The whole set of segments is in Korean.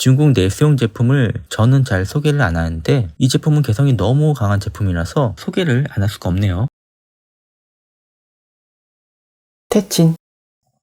중국 내수용 제품을 저는 잘 소개를 안 하는데 이 제품은 개성이 너무 강한 제품이라서 소개를 안 할 수가 없네요. 태친.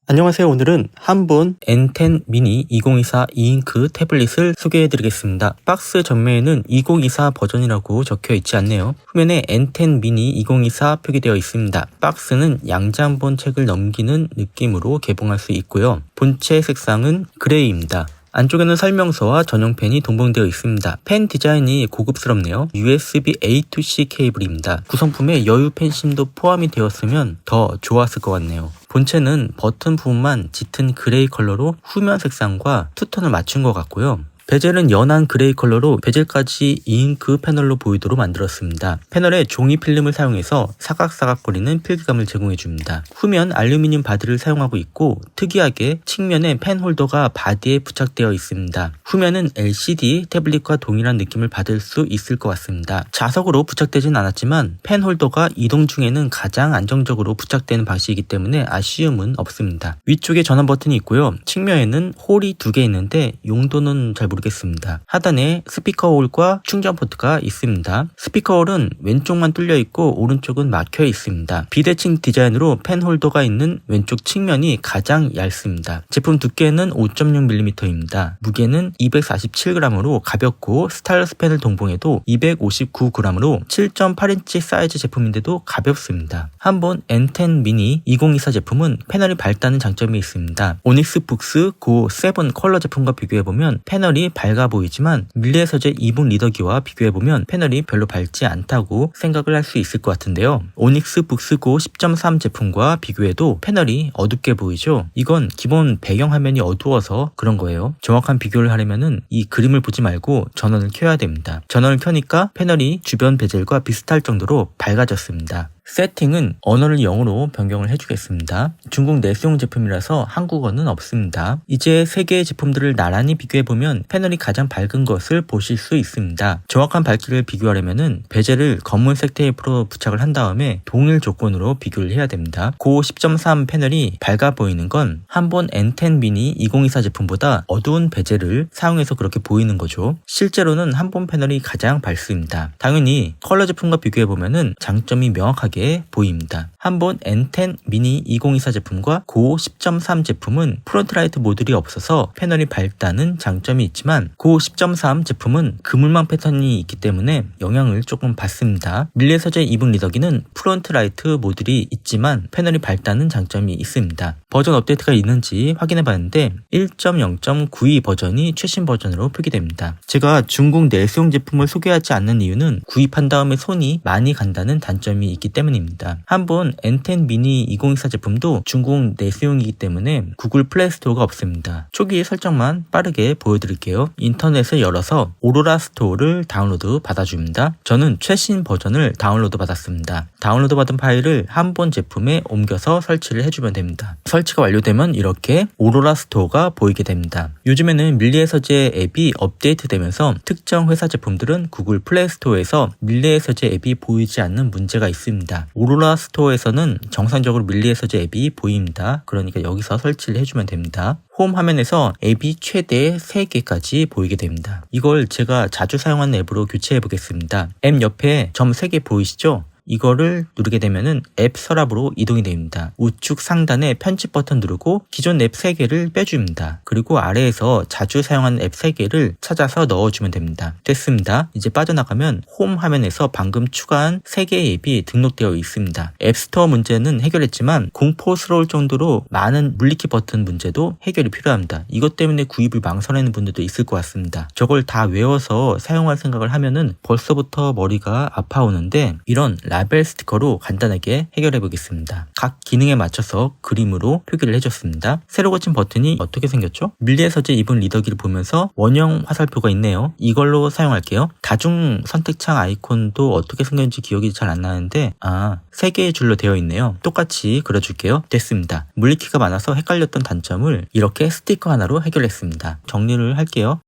안녕하세요. 오늘은 한본 N10 미니 2024 2잉크 태블릿을 소개해드리겠습니다. 박스 전면에는 2024 버전이라고 적혀있지 않네요. 후면에 N10 미니 2024 표기되어 있습니다. 박스는 양자한본 책을 넘기는 느낌으로 개봉할 수 있고요. 본체 색상은 그레이입니다. 안쪽에는 설명서와 전용 펜이 동봉되어 있습니다. 펜 디자인이 고급스럽네요. USB A to C 케이블입니다. 구성품에 여유 펜심도 포함이 되었으면 더 좋았을 것 같네요. 본체는 버튼 부분만 짙은 그레이 컬러로 후면 색상과 투톤을 맞춘 것 같고요. 베젤은 연한 그레이 컬러로 베젤까지 이잉크 패널로 보이도록 만들었습니다. 패널에 종이 필름을 사용해서 사각사각거리는 필기감을 제공해줍니다. 후면 알루미늄 바디를 사용하고 있고 특이하게 측면에 펜 홀더가 바디에 부착되어 있습니다. 후면은 LCD 태블릿과 동일한 느낌을 받을 수 있을 것 같습니다. 자석으로 부착되진 않았지만 펜 홀더가 이동 중에는 가장 안정적으로 부착되는 방식이기 때문에 아쉬움은 없습니다. 위쪽에 전원 버튼이 있고요. 측면에는 홀이 2개 있는데 용도는 잘 모르겠습니다. 하단에 스피커 홀과 충전 포트가 있습니다. 스피커 홀은 왼쪽만 뚫려 있고 오른쪽은 막혀 있습니다. 비대칭 디자인으로 펜 홀더가 있는 왼쪽 측면이 가장 얇습니다. 제품 두께는 5.6mm입니다. 무게는 247g으로 가볍고 스타일러스 펜을 동봉해도 259g으로 7.8인치 사이즈 제품인데도 가볍습니다. 한본 N10 미니 2024 제품은 패널이 밝다는 장점이 있습니다. 오닉스 북스 고 7 컬러 제품과 비교해보면 패널이 밝아 보이지만 밀리의 서재 2분 리더기와 비교해보면 패널이 별로 밝지 않다고 생각을 할 수 있을 것 같은데요. 오닉스 북스고 10.3 제품과 비교해도 패널이 어둡게 보이죠. 이건 기본 배경 화면이 어두워서 그런 거예요. 정확한 비교를 하려면은 이 그림을 보지 말고 전원을 켜야 됩니다. 전원을 켜니까 패널이 주변 베젤과 비슷할 정도로 밝아졌습니다. 세팅은 언어를 영어로 변경을 해주겠습니다. 중국 내수용 제품이라서 한국어는 없습니다. 이제 세 개의 제품들을 나란히 비교해보면 패널이 가장 밝은 것을 보실 수 있습니다. 정확한 밝기를 비교하려면 베젤을 검은색 테이프로 부착을 한 다음에 동일 조건으로 비교를 해야 됩니다. 고 10.3 패널이 밝아 보이는 건 한본 N10 미니 2024 제품보다 어두운 베젤을 사용해서 그렇게 보이는 거죠. 실제로는 한본 패널이 가장 밝습니다. 당연히 컬러 제품과 비교해보면 장점이 명확하게 보입니다. 한본 N10 미니 2024 제품과 고 10.3 제품은 프론트 라이트 모듈이 없어서 패널이 밝다는 장점이 있지만 고 10.3 제품은 그물망 패턴이 있기 때문에 영향을 조금 받습니다. 밀리의 서재 2분 리더기는 프론트 라이트 모듈이 있지만 패널이 밝다는 장점이 있습니다. 버전 업데이트가 있는지 확인해 봤는데 1.0.92 버전이 최신 버전으로 표기됩니다. 제가 중국 내수용 제품을 소개하지 않는 이유는 구입한 다음에 손이 많이 간다는 단점이 있기 때문입니다. 한본 N10 미니 2024 제품도 중국 내수용이기 때문에 구글 플레이 스토어가 없습니다. 초기 설정만 빠르게 보여드릴게요. 인터넷을 열어서 오로라 스토어를 다운로드 받아줍니다. 저는 최신 버전을 다운로드 받았습니다. 다운로드 받은 파일을 한본 제품에 옮겨서 설치를 해주면 됩니다. 설치가 완료되면 이렇게 오로라 스토어가 보이게 됩니다. 요즘에는 밀리의 서재 앱이 업데이트되면서 특정 회사 제품들은 구글 플레이 스토어에서 밀리의 서재 앱이 보이지 않는 문제가 있습니다. 오로라 스토어에서는 정상적으로 밀리의 서재 앱이 보입니다. 그러니까 여기서 설치를 해주면 됩니다. 홈 화면에서 앱이 최대 3개까지 보이게 됩니다. 이걸 제가 자주 사용하는 앱으로 교체해 보겠습니다. 앱 옆에 점 3개 보이시죠? 이거를 누르게 되면은 앱 서랍으로 이동이 됩니다. 우측 상단에 편집 버튼 누르고 기존 앱 3개를 빼줍니다. 그리고 아래에서 자주 사용하는 앱 3개를 찾아서 넣어주면 됩니다. 됐습니다. 이제 빠져나가면 홈 화면에서 방금 추가한 3개의 앱이 등록되어 있습니다. 앱스토어 문제는 해결했지만 공포스러울 정도로 많은 물리키 버튼 문제도 해결이 필요합니다. 이것 때문에 구입을 망설이는 분들도 있을 것 같습니다. 저걸 다 외워서 사용할 생각을 하면은 벌써부터 머리가 아파오는데 이런 라벨 스티커로 간단하게 해결해 보겠습니다. 각 기능에 맞춰서 그림으로 표기를 해줬습니다. 새로 고친 버튼이 어떻게 생겼죠? 밀리의 서재 2분 리더기를 보면서 원형 화살표가 있네요. 이걸로 사용할게요. 다중 선택창 아이콘도 어떻게 생겼는지 기억이 잘 안 나는데 3개의 줄로 되어 있네요. 똑같이 그려줄게요. 됐습니다. 물리키가 많아서 헷갈렸던 단점을 이렇게 스티커 하나로 해결했습니다. 정리를 할게요.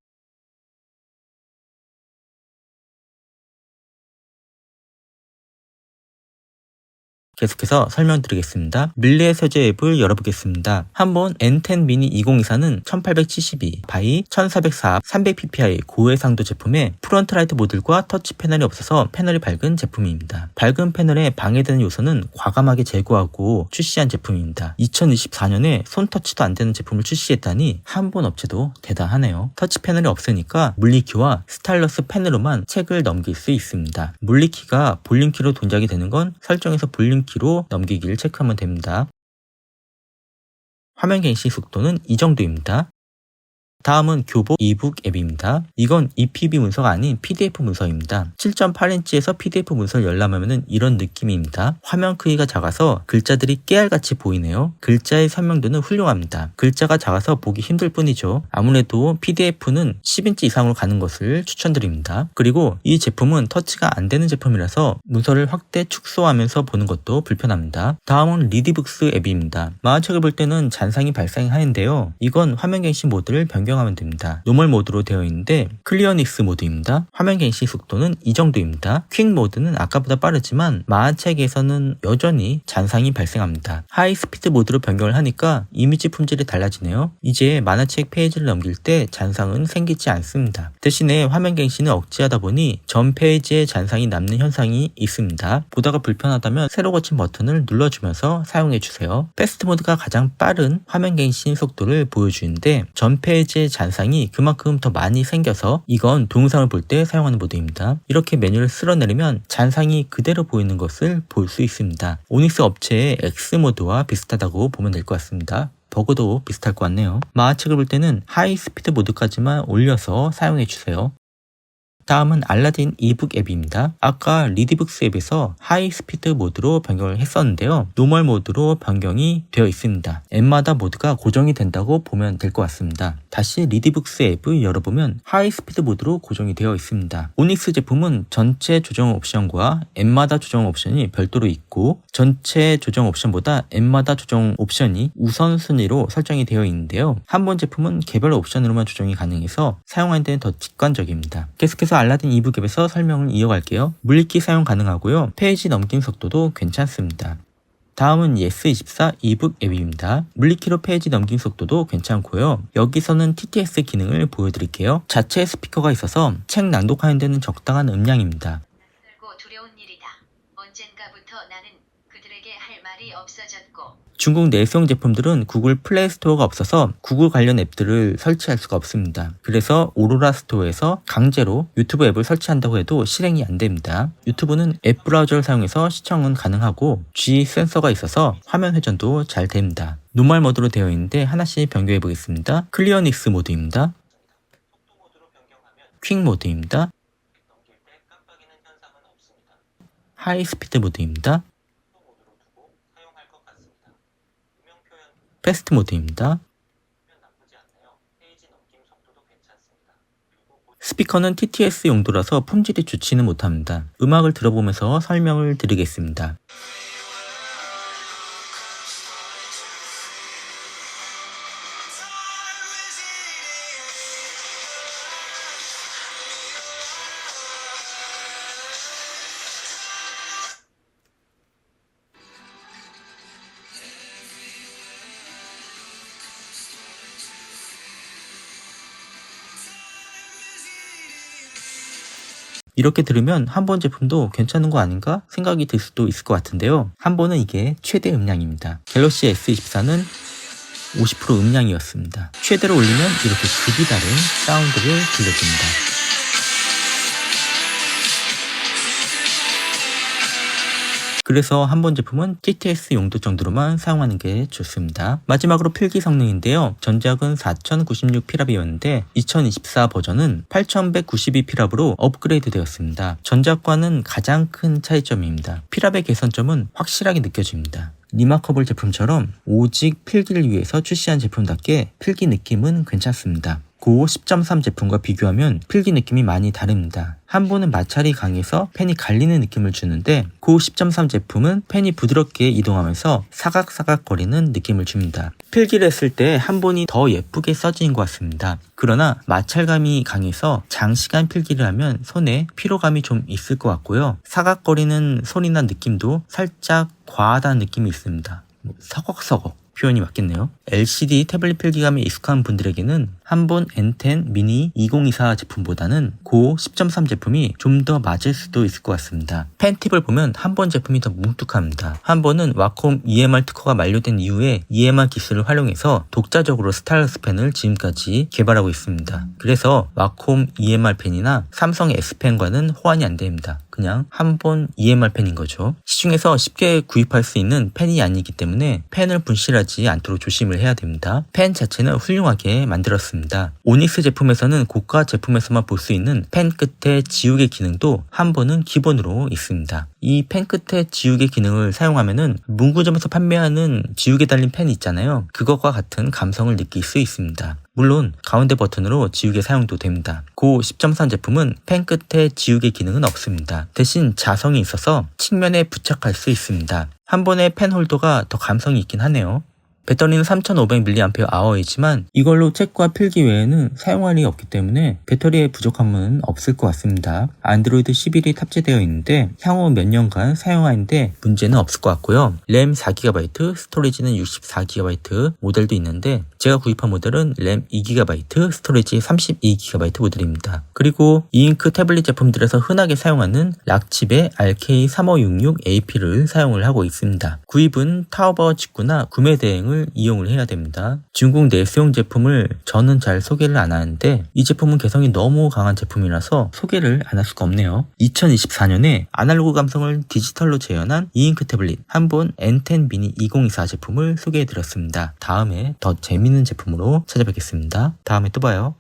계속해서 설명드리겠습니다. 밀레 세제 앱을 열어보겠습니다. 한번 N10 미니 2024는 1872 바이 1404 300ppi 고해상도 제품에 프론트 라이트 모듈과 터치 패널이 없어서 패널이 밝은 제품입니다. 밝은 패널에 방해되는 요소는 과감하게 제거하고 출시한 제품입니다. 2024년에 손 터치도 안 되는 제품을 출시했다니 한본 업체도 대단하네요. 터치 패널이 없으니까 물리키와 스타일러스 펜으로만 책을 넘길 수 있습니다. 물리키가 볼륨키로 동작이 되는 건 설정에서 볼륨키로 넘기기를 체크하면 됩니다. 화면 갱신 속도는 이 정도입니다. 다음은 교보 이북 앱입니다. 이건 EPB 문서가 아닌 PDF 문서입니다. 7.8인치에서 PDF 문서를 열람하면 이런 느낌입니다. 화면 크기가 작아서 글자들이 깨알같이 보이네요. 글자의 선명도는 훌륭합니다. 글자가 작아서 보기 힘들 뿐이죠. 아무래도 PDF는 10인치 이상으로 가는 것을 추천드립니다. 그리고 이 제품은 터치가 안 되는 제품이라서 문서를 확대 축소하면서 보는 것도 불편합니다. 다음은 리디북스 앱입니다. 만화책을 볼 때는 잔상이 발생하는데요. 이건 화면 갱신 모드를 변경하면 됩니다. 노멀 모드로 되어 있는데 클리어닉스 모드입니다. 화면 갱신 속도는 이 정도입니다. 퀵 모드는 아까보다 빠르지만 만화책에서는 여전히 잔상이 발생합니다. 하이 스피드 모드로 변경을 하니까 이미지 품질이 달라지네요. 이제 만화책 페이지를 넘길 때 잔상은 생기지 않습니다. 대신에 화면 갱신을 억제하다 보니 전 페이지에 잔상이 남는 현상이 있습니다. 보다가 불편하다면 새로 고친 버튼을 눌러주면서 사용해주세요. 패스트 모드가 가장 빠른 화면 갱신 속도를 보여주는데 전 페이지에 잔상이 그만큼 더 많이 생겨서 이건 동영상을 볼 때 사용하는 모드입니다. 이렇게 메뉴를 쓸어내리면 잔상이 그대로 보이는 것을 볼 수 있습니다. 오닉스 업체의 X 모드와 비슷하다고 보면 될 것 같습니다. 버그도 비슷할 것 같네요. 만화책을 볼 때는 하이 스피드 모드까지만 올려서 사용해주세요. 다음은 알라딘 이북 앱입니다. 아까 리디북스 앱에서 하이 스피드 모드로 변경을 했었는데요. 노멀 모드로 변경이 되어 있습니다. 앱마다 모드가 고정이 된다고 보면 될 것 같습니다. 다시 리디북스 앱을 열어보면 하이 스피드 모드로 고정이 되어 있습니다. 오닉스 제품은 전체 조정 옵션과 앱마다 조정 옵션이 별도로 있고 전체 조정 옵션보다 앱마다 조정 옵션이 우선순위로 설정이 되어 있는데요. 한본 제품은 개별 옵션으로만 조정이 가능해서 사용하는 데는 더 직관적입니다. 계속해서 알라딘 이북 앱에서 설명을 이어갈게요. 물리키 사용 가능하고요. 페이지 넘김 속도도 괜찮습니다. 다음은 예스24 이북 앱입니다. 물리키로 페이지 넘김 속도도 괜찮고요. 여기서는 TTS 기능을 보여드릴게요. 자체 스피커가 있어서 책 낭독하는 데는 적당한 음량입니다. 두려운 일이다. 언젠가부터 나는 그들에게 할 말이 없어졌고 중국 내수용 제품들은 구글 플레이 스토어가 없어서 구글 관련 앱들을 설치할 수가 없습니다. 그래서 오로라 스토어에서 강제로 유튜브 앱을 설치한다고 해도 실행이 안 됩니다. 유튜브는 앱 브라우저를 사용해서 시청은 가능하고 G 센서가 있어서 화면 회전도 잘 됩니다. 노멀 모드로 되어 있는데 하나씩 변경해 보겠습니다. 클리어닉스 모드입니다. 퀵 모드입니다. 하이 스피드 모드입니다. 패스트 모드입니다. 스피커는 TTS 용도라서 품질이 좋지는 못합니다. 음악을 들어보면서 설명을 드리겠습니다. 이렇게 들으면 한본 제품도 괜찮은 거 아닌가 생각이 들 수도 있을 것 같은데요. 한본은 이게 최대 음량입니다. 갤럭시 S24는 50% 음량이었습니다. 최대로 올리면 이렇게 급이 다른 사운드를 들려줍니다. 그래서 한본 제품은 TTS 용도 정도로만 사용하는 게 좋습니다. 마지막으로 필기 성능인데요. 전작은 4096 필압이었는데 2024 버전은 8192 필압으로 업그레이드 되었습니다. 전작과는 가장 큰 차이점입니다. 필압의 개선점은 확실하게 느껴집니다. 리마커블 제품처럼 오직 필기를 위해서 출시한 제품답게 필기 느낌은 괜찮습니다. 고 10.3 제품과 비교하면 필기 느낌이 많이 다릅니다. 한본은 마찰이 강해서 펜이 갈리는 느낌을 주는데 고 10.3 제품은 펜이 부드럽게 이동하면서 사각사각거리는 느낌을 줍니다. 필기를 했을 때 한본이 더 예쁘게 써진 것 같습니다. 그러나 마찰감이 강해서 장시간 필기를 하면 손에 피로감이 좀 있을 것 같고요. 사각거리는 소리나 느낌도 살짝 과하다는 느낌이 있습니다. 서걱서걱 표현이 맞겠네요. LCD 태블릿 필기감에 익숙한 분들에게는 한본 N10 미니 2024 제품보다는 고 10.3 제품이 좀 더 맞을 수도 있을 것 같습니다. 펜 팁을 보면 한본 제품이 더 뭉툭합니다. 한본은 와콤 EMR 특허가 만료된 이후에 EMR 기술을 활용해서 독자적으로 스타일러스 펜을 지금까지 개발하고 있습니다. 그래서 와콤 EMR 펜이나 삼성 S펜과는 호환이 안 됩니다. 그냥 한본 EMR 펜인 거죠. 시중에서 쉽게 구입할 수 있는 펜이 아니기 때문에 펜을 분실하지 않도록 조심을 해야 됩니다. 펜 자체는 훌륭하게 만들었습니다. 오닉스 제품에서는 고가 제품에서만 볼 수 있는 펜 끝에 지우개 기능도 한본은 기본으로 있습니다. 이 펜 끝에 지우개 기능을 사용하면은 문구점에서 판매하는 지우개 달린 펜 있잖아요. 그것과 같은 감성을 느낄 수 있습니다. 물론 가운데 버튼으로 지우개 사용도 됩니다. 고 10.3 제품은 펜 끝에 지우개 기능은 없습니다. 대신 자성이 있어서 측면에 부착할 수 있습니다. 한본의 펜 홀더가 더 감성이 있긴 하네요. 배터리는 3500mAh이지만 이걸로 책과 필기 외에는 사용할 일이 없기 때문에 배터리의 부족함은 없을 것 같습니다. 안드로이드 11이 탑재되어 있는데 향후 몇 년간 사용하는데 문제는 없을 것 같고요. 램 4GB, 스토리지는 64GB 모델도 있는데 제가 구입한 모델은 램 2GB, 스토리지 32GB 모델입니다. 그리고 이잉크 태블릿 제품들에서 흔하게 사용하는 락칩의 RK3566AP를 사용을 하고 있습니다. 구입은 타오바오 직구나 구매 대행을 이용을 해야 됩니다. 중국 내수용 제품을 저는 잘 소개를 안 하는데 이 제품은 개성이 너무 강한 제품이라서 소개를 안 할 수가 없네요. 2024년에 아날로그 감성을 디지털로 재현한 이잉크 태블릿 한본 N10 미니 2024 제품을 소개해드렸습니다. 다음에 더 재밌는 제품으로 찾아뵙겠습니다. 다음에 또 봐요.